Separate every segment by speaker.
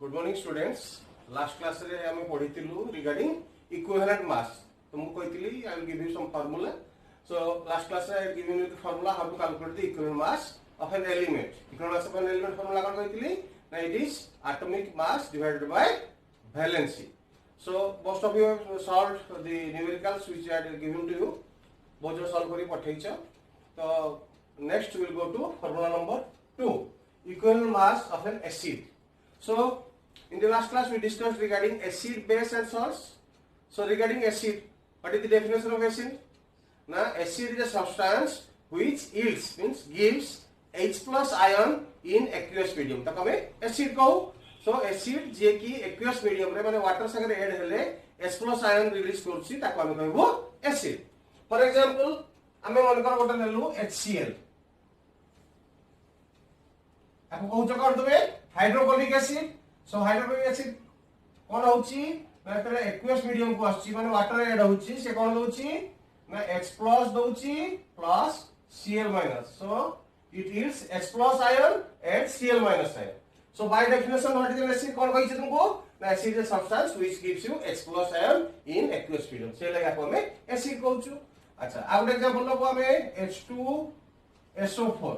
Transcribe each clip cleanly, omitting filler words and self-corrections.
Speaker 1: Good morning students. Last class रे हम पढ़िथिलु रिगार्डिंग इक्विवेलेंट मास। तो मु कहितली I will give you some formula. So last class रे I given you the formula how to calculate the equivalent mass of an element. Equivalent mass of an element formula कोन कहितली ना it is atomic mass divided by valency. So most of you have solved the numericals which I have given to you. बहुत जो solve करी पठैछ। तो next we will go to formula number 2, equivalent mass of an acid. So, in the last class we discussed regarding acid, base and salts. So, regarding acid, what is the definition of acid? Now, acid is a substance which yields, means gives H plus ion in aqueous medium. तो कमें acid कहू। So, acid जे की aqueous medium रे माने water संगे add हेले H plus ion release करछि ताको हमें कहबो acid. For example, हमें मनकर गोटे नेलु HCl। आपको कहू जकर देबे हाइड्रोक्लोरिक एसिड। सो हाइड्रोक्लोरिक एसिड कोन होची ना तरे एक्वियस मीडियम को आछि माने वाटर ऐड होची से कोन दोची ना H+ दोची plus Cl-। So it yields H+ ion and Cl- ion. So by definition what is an acid कोन कहिछ तुमको ना acid is a substance which gives you H+ ion in aqueous medium. से लगा को हमें एसिड कहूछु। अच्छा आ गुड एग्जांपल लो हमें H2SO4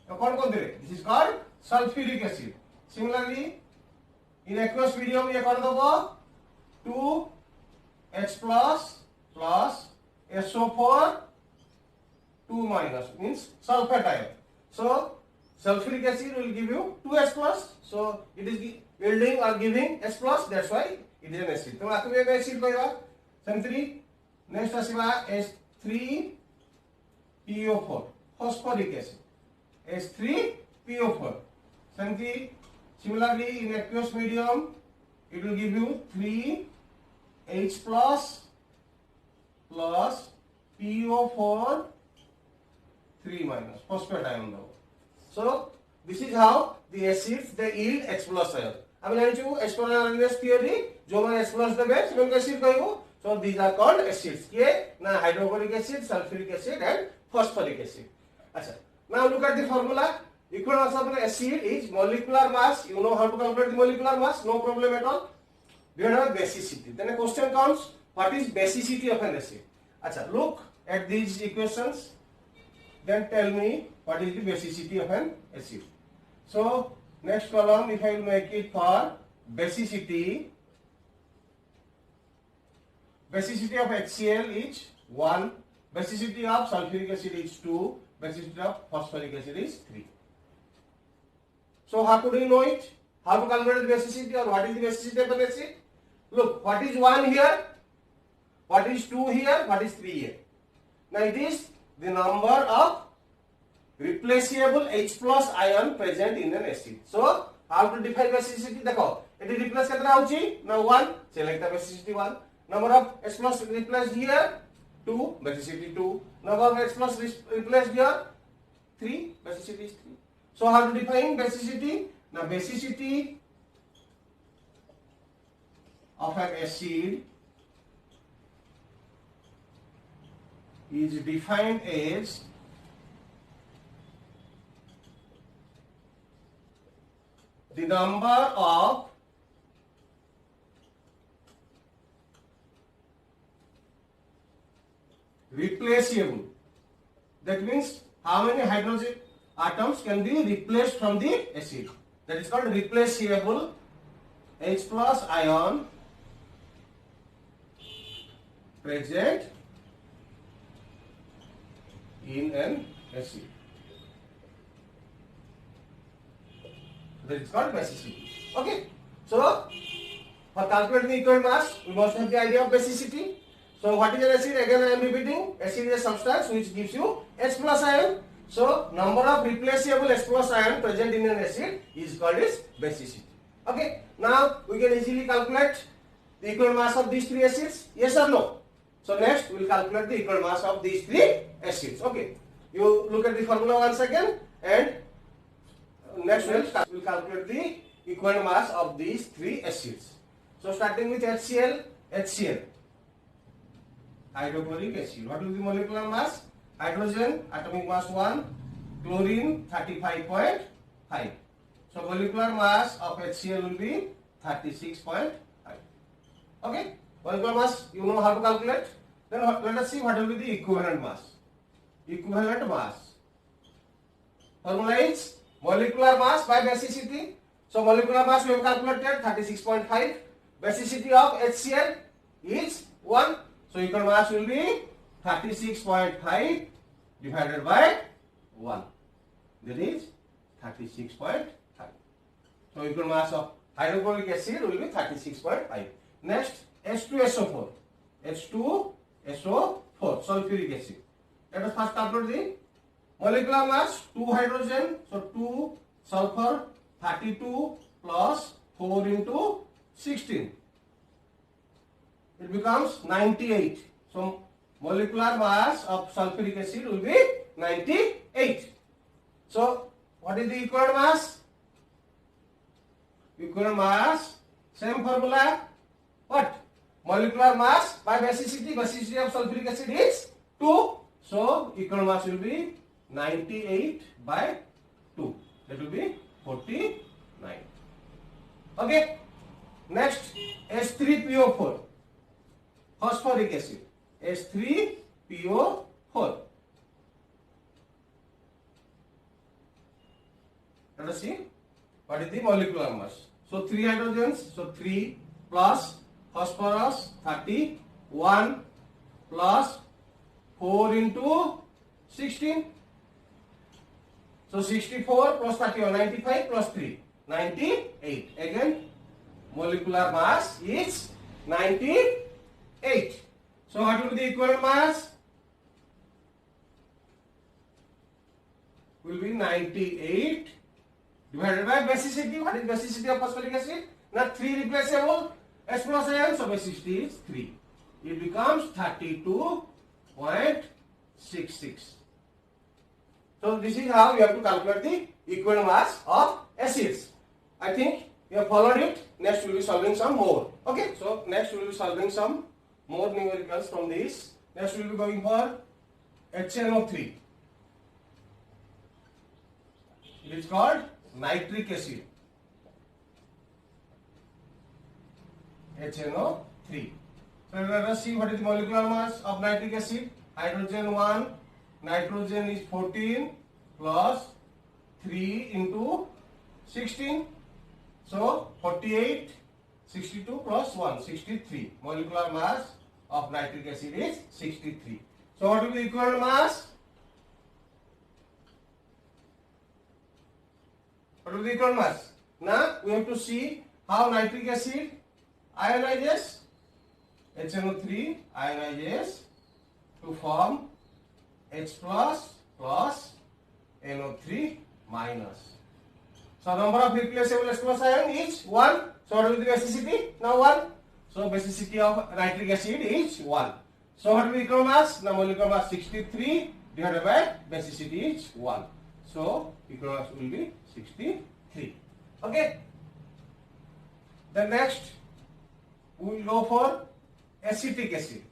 Speaker 1: कौन कौन दे this is called sulphuric acid. Similarly in aqueous medium ये कर दबो 2H+ plus SO4 2- means sulfate ion. So sulfuric acid will give you 2H+. So it is yielding or giving H+, that's why it is an acid. तो आकु एक acid कहबा सेम3 next आसीबा H3PO4 phosphoric acid H3PO4. Similarly, in aqueous medium, it will give you 3H+ plus PO4 3- phosphate ion. So this is how the acids they yield H+ ion. I mean, H+ ion is purely जो मैंने H+ देबे same acid कहबो। So these are called acids. ये ना hydrochloric acid, sulfuric acid and phosphoric acid. अच्छा, now look at the formula. Equivalent mass of an acid is molecular mass. You know how to calculate the molecular mass, no problem at all. Divided by basicity. Then a question comes, what is basicity of an acid? Acha, look at these equations. Then tell me what is the basicity of an acid. So next column, if I will make it for basicity, basicity of HCl is 1, basicity of sulfuric acid is 2, basicity of phosphoric acid is 3. So how could you know it? How to calculate the basicity or what is the basicity of an acid? Look, what is 1 here? What is 2 here? What is 3 here? Now it is the number of replaceable H+ ion present in an acid. So how to define basicity? देखो, it replace कितना होची? Now 1. Select the basicity 1. Number of H+ replaced here 2, basicity 2. Number of H+ replaced here 3, basicity is 3. So how to define basicity? Now basicity of an acid is defined as the number of replaceable. That means how many hydrogen atoms can be replaced from the acid. That is called replaceable H+ ion present in an acid. That is called basicity. Okay. So for calculating the equivalent mass, we must have the idea of basicity. So what is an acid? Again I am repeating. Acid is a substance which gives you H+ ion. So number of replaceable H+ ion present in an acid is called as basicity. Okay. Now we can easily calculate the equivalent mass of these 3 acids. Yes or no? So next we will calculate the equivalent mass of these 3 acids. Okay. You look at the formula once again, and next we will calculate the equivalent mass of these 3 acids. So starting with HCl, hydrochloric acid. What will be the molecular mass? Hydrogen atomic mass 1, chlorine 35.5. So molecular mass of HCl will be 36.5. Okay, molecular mass you know how to calculate. Then let us see what will be the equivalent mass. Equivalent mass. Formula is molecular mass by basicity. So molecular mass we have calculated 36.5. Basicity of HCl is 1. So equivalent mass will be 36.5 divided by 1. That is 36.5. So equivalent mass of hydrochloric acid will be 36.5. Next, H2SO4. H2SO4, sulfuric acid. Let us first calculate the molecular mass, 2 hydrogen, so 2 sulfur, 32 plus 4 into 16. It becomes 98. So molecular mass of sulfuric acid will be 98. So what is the equivalent mass? Equivalent mass, same formula. What? Molecular mass by basicity. Basicity of sulfuric acid is 2. So equivalent mass will be 98 by 2. That will be 49. Okay. Next, H3PO4. Phosphoric acid. H3PO4. Let us see what is the molecular mass. So 3 hydrogens. So 3 plus phosphorus 31 plus 4 into 16. So 64 plus 31, 95 plus 3, 98. Again, molecular mass is 98. So what will be the equivalent mass? Will be 98 divided by basicity. What is basicity of phosphoric acid? Now 3 replaceable H plus ion, so basicity is 3. It becomes 32.66. So this is how you have to calculate the equivalent mass of acids. I think you have followed it. Next we will be solving some more. Okay, so next we will be solving some more numericals from this. Next we will be going for HNO3. It is called nitric acid. HNO3. So let us see what is the molecular mass of nitric acid. Hydrogen 1, nitrogen is 14 plus 3 into 16. So 48, 62 plus 1, 63. Molecular mass of nitric acid is 63. So what will be the equivalent mass? What will be the equivalent mass? Now we have to see how nitric acid ionizes. HNO3 ionizes to form H plus plus NO3 minus. So number of replaceable H plus ion is 1. So what will be the basicity? Now 1. So basicity of nitric acid is 1. So what will be the equivalent mass? Now molecular mass 63 divided by basicity is 1. So equivalent mass will be 63. Okay. Then next we will go for acetic acid.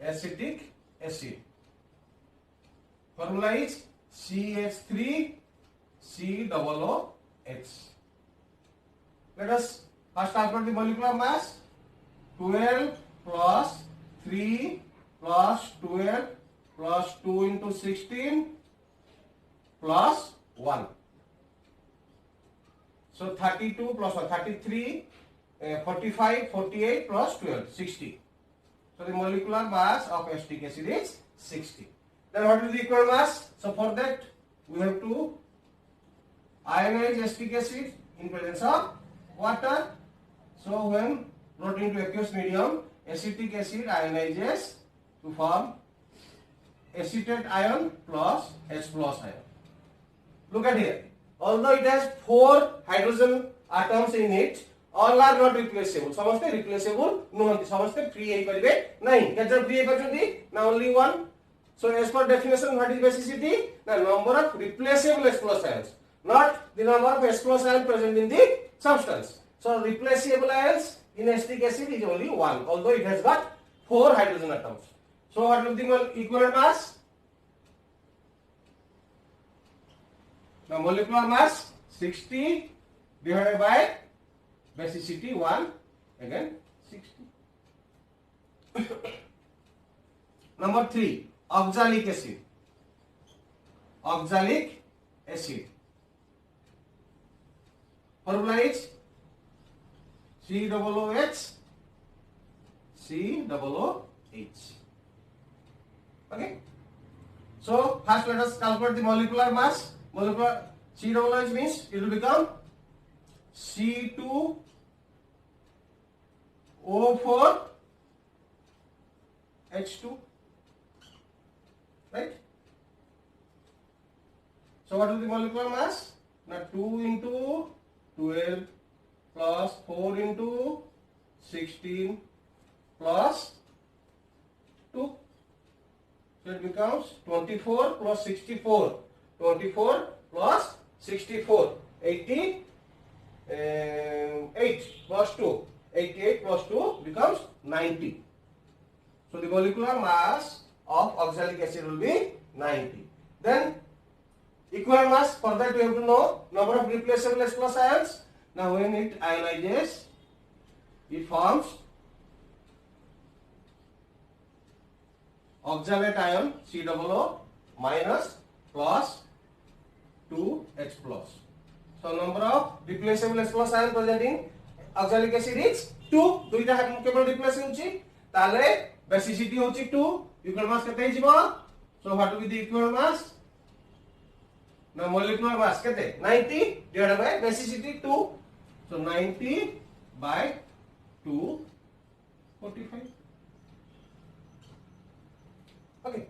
Speaker 1: Acetic acid. Formula is CH3COOH. Let us first calculate the molecular mass. 12 plus 3 plus 12 plus 2 into 16 plus 1. So 32 plus 1, 33, 45, 48 plus 12, 60. So the molecular mass of acetic acid is 60. Then what is the equivalent mass? So for that we have to ionize acetic acid in presence of water. So when brought into aqueous medium, acetic acid ionizes to form acetate ion plus H plus ion. Look at here. Although it has 4 hydrogen atoms in it, all are not replaceable. Samaste replaceable nuhanti. Samaste free ei paribe nahi. Kejon free ei parchunti? Now only 1. So as per definition, what is basicity? The number of replaceable H plus ions, not the number of H plus ions present in the substance. So replaceable ions in acetic acid is only 1, although it has got 4 hydrogen atoms. So what will be the equivalent mass? Now molecular mass 60 divided by basicity 1, again 60. Number 3, oxalic acid. Oxalic acid. Formula is COOH, COOH. Okay. So first let us calculate the molecular mass. Molecular COOH means it will become C2O4 H2, right? So what is the molecular mass? Now 2 into 12 plus 4 into 16 plus 2. So it becomes 24 plus 64. 24 plus 64. 88 plus 2. 88 plus 2 becomes 90. So the molecular mass of oxalic acid will be 90. Then equivalent mass, for that we have to know number of replaceable H plus ions. Now when it ionizes, it forms oxalate ion COO minus plus 2H plus. So number of replaceable H plus ion present in oxalic acid is 2. दुईटा केवल replace होची ताले basicity होची 2. equivalent mass केते हिजिबो? So what will be the equivalent mass? Now molecular mass kete 90 divided by basicity 2. So 90 by 2, 45. Okay.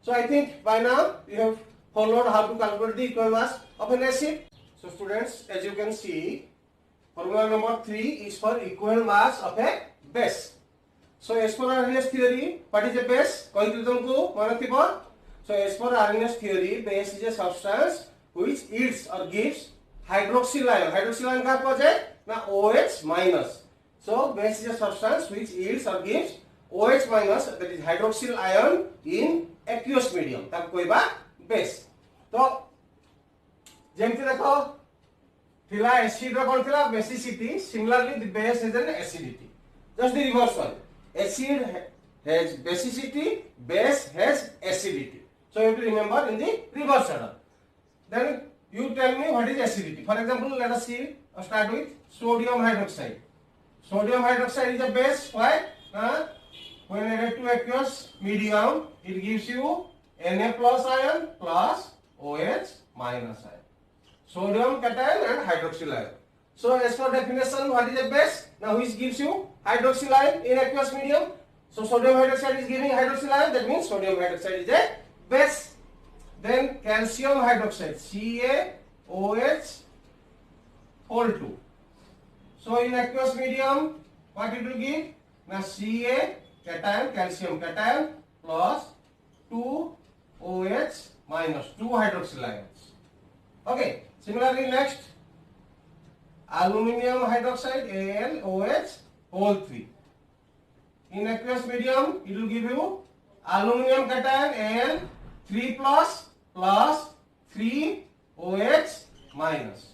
Speaker 1: So I think by now you have followed how to calculate the equivalent mass of an acid. So students, as you can see, formula number 3 is for equivalent mass of a base. So as per Arrhenius theory, what is a base? Kahithili tumku mane thibo. So as per Arrhenius theory, base is a substance which yields or gives hydroxyl ion. Hydroxyl ion kaha paje? Na OH minus. So base is a substance which yields or gives OH minus, that is hydroxyl ion in aqueous medium. ताको कहबा base. तो जेमति देखो थिला acid रो कोन थिला basicity. Similarly the base has an acidity. Just the reverse one. Acid has basicity, base has acidity. So you have to remember in the reverse order. Then you tell me what is acidity. For example, let us see. Start with sodium hydroxide. Sodium hydroxide is a base. Why? When added to aqueous medium, it gives you Na plus ion plus OH minus ion. Sodium cation and hydroxyl ion. So as per definition, what is a base? Now which gives you hydroxyl ion in aqueous medium? So sodium hydroxide is giving hydroxyl ion. That means sodium hydroxide is a base. Then calcium hydroxide, CaOH whole 2. So in aqueous medium, what it will give? Now Ca cation, calcium cation plus 2 OH minus 2 hydroxyl ions. Okay. Similarly, next aluminium hydroxide, AlOH whole 3. In aqueous medium, it will give you aluminium cation Al 3 plus 3 OH minus.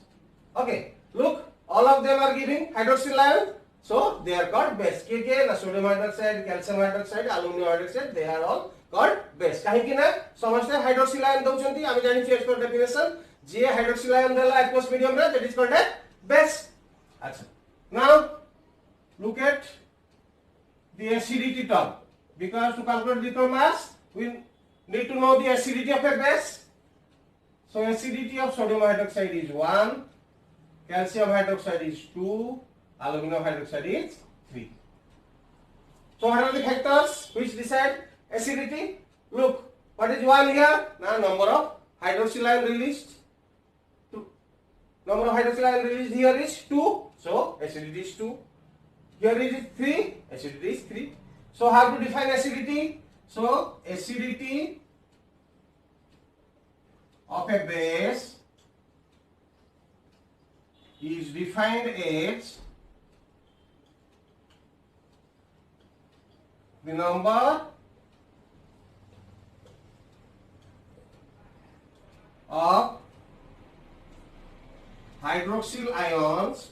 Speaker 1: Okay. Look, all of them are giving hydroxyl ion. So they are called base. K sodium hydroxide, calcium hydroxide, aluminum hydroxide, they are all called base. Kahinki na samaste hydroxyl ion dauchanti, ami janichu as per definition, je hydroxyl ion dela aqueous medium re, that is called a base. Acha. Now look at the acidity term. Because to calculate the equivalent mass, we need to know the acidity of a base. So acidity of sodium hydroxide is 1, calcium hydroxide is 2, aluminum hydroxide is 3. So what are the factors which decide acidity? Look, what is 1 here? Now number of hydroxyl ion released. Number of hydroxyl ion released here is 2. So acidity is 2. Here is 3. Acidity is 3. So how to define acidity? So acidity of a base is defined as the number of hydroxyl ions,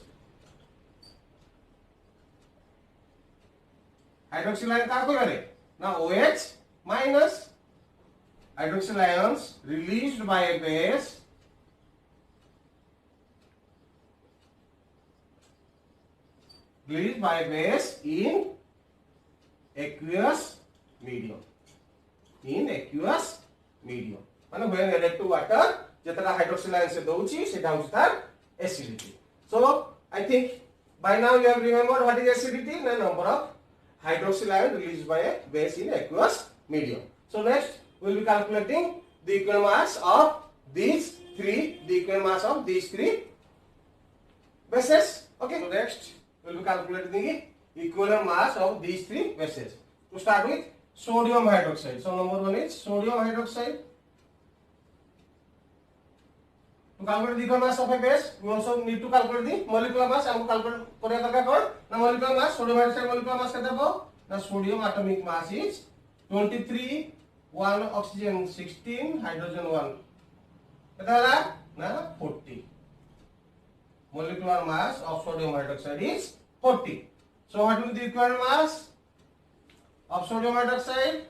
Speaker 1: hydroxyl ion क्या कोई करे ना OH minus hydroxyl ions released by a base in aqueous medium. In aqueous medium माने when added to water जेतरा hydroxyl ion से दउची सेटा होउछ तार acidity. So I think by now you have remembered what is acidity, the number of hydroxyl ion released by a base in aqueous medium. So next we will be calculating the equal mass of these three bases. Okay, so next we will be calculating the equivalent mass of these three bases. To start with sodium hydroxide. So number one is sodium hydroxide. To calculate the equal mass of a base, we also need to calculate the molecular mass. हमको calculate करें तो क्या कर? ना molecular mass, sodium hydroxide molecular mass कितना हो? ना sodium atomic mass is 23, 1 oxygen 16, hydrogen 1. कितना है? ना 40. Molecular mass of sodium hydroxide is 40. So what will be the equivalent mass of sodium hydroxide?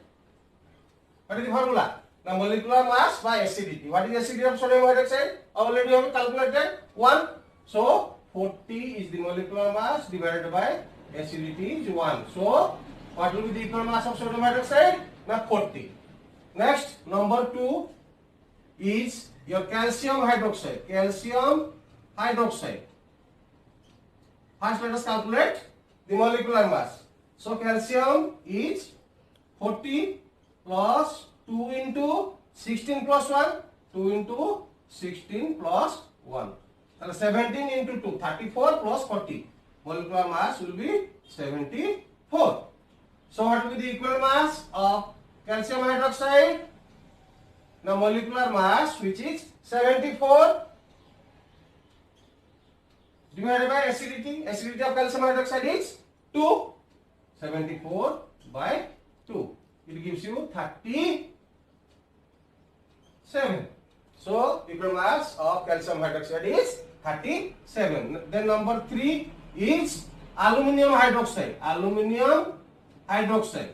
Speaker 1: What is the formula? Now molecular mass by acidity. What is the acidity of sodium hydroxide? Already we have calculated 1. So 40 is the molecular mass divided by acidity is 1. So what will be the equal mass of sodium hydroxide? Now 40. Next number 2 is your calcium hydroxide. Calcium hydroxide. First let us calculate the molecular mass. So calcium is 40 plus 2 into 16 plus 1, 2 into 16 plus 1. So 17 into 2, 34 plus 40. Molecular mass will be 74. So what will be the equal mass of calcium hydroxide? Now molecular mass which is 74 divided by acidity. Acidity of calcium hydroxide is 2. 74 by 2. It gives you 37. So equal mass of calcium hydroxide is 37. Then number 3 is aluminum hydroxide. Aluminum hydroxide.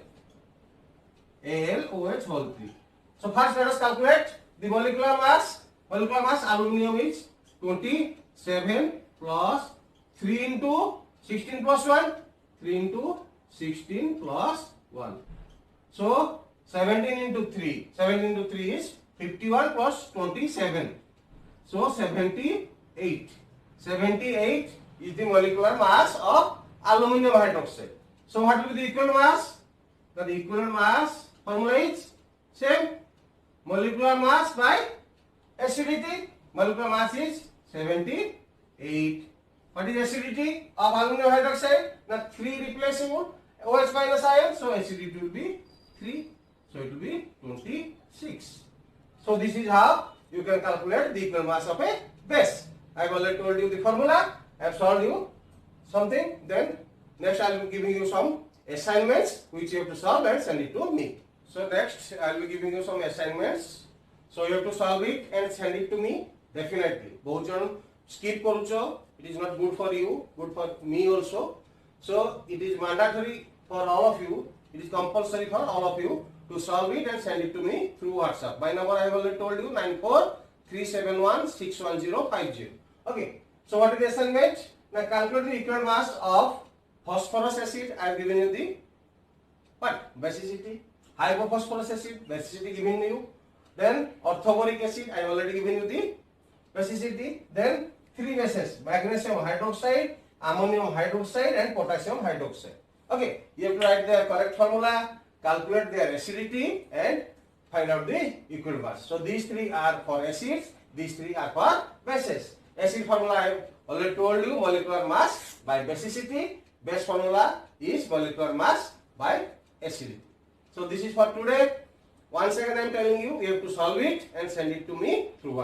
Speaker 1: AlOH whole 3. So first let us calculate the molecular mass. Molecular mass aluminum is 27 plus 3 into 16 plus 1. 3 into 16 plus 1. So 17 into 3. 17 into 3 is 51 plus 27. So 78. 78 is the molecular mass of aluminum hydroxide. So what will be the equivalent mass? The equivalent mass formula is same. Molecular mass by acidity. Molecular mass is 78. What is acidity of aluminum hydroxide? The 3 replaceable OH minus ion. So acidity will be 3. So it will be 26. So this is how you can calculate the equal mass of a base. I have already told you the formula. I have solved you something. Then next I will be giving you some assignments which you have to solve and send it to me. So next I will be giving you some assignments. So you have to solve it and send it to me definitely. बहुत जन skip करूँचो. It is not good for you, good for me also. So it is mandatory for all of you. It is compulsory for all of you to solve it and send it to me through WhatsApp. My number I have already told you 9437161050. Okay. So what is the assignment? Now calculate the equal mass of phosphorus acid. I have given you the what? Basicity. Hypophosphorus acid. Basicity given you. Then orthoboric acid. I have already given you the basicity. Then 3 bases: magnesium hydroxide, ammonium hydroxide, and potassium hydroxide. Okay. You have to write the correct formula, calculate their acidity, and find out the equal mass. So these 3 are for acids. These 3 are for bases. Acid formula I have already told you, molecular mass by basicity. Base formula is molecular mass by acidity. So this is for today. Once again I am telling you, you have to solve it and send it to me through WhatsApp.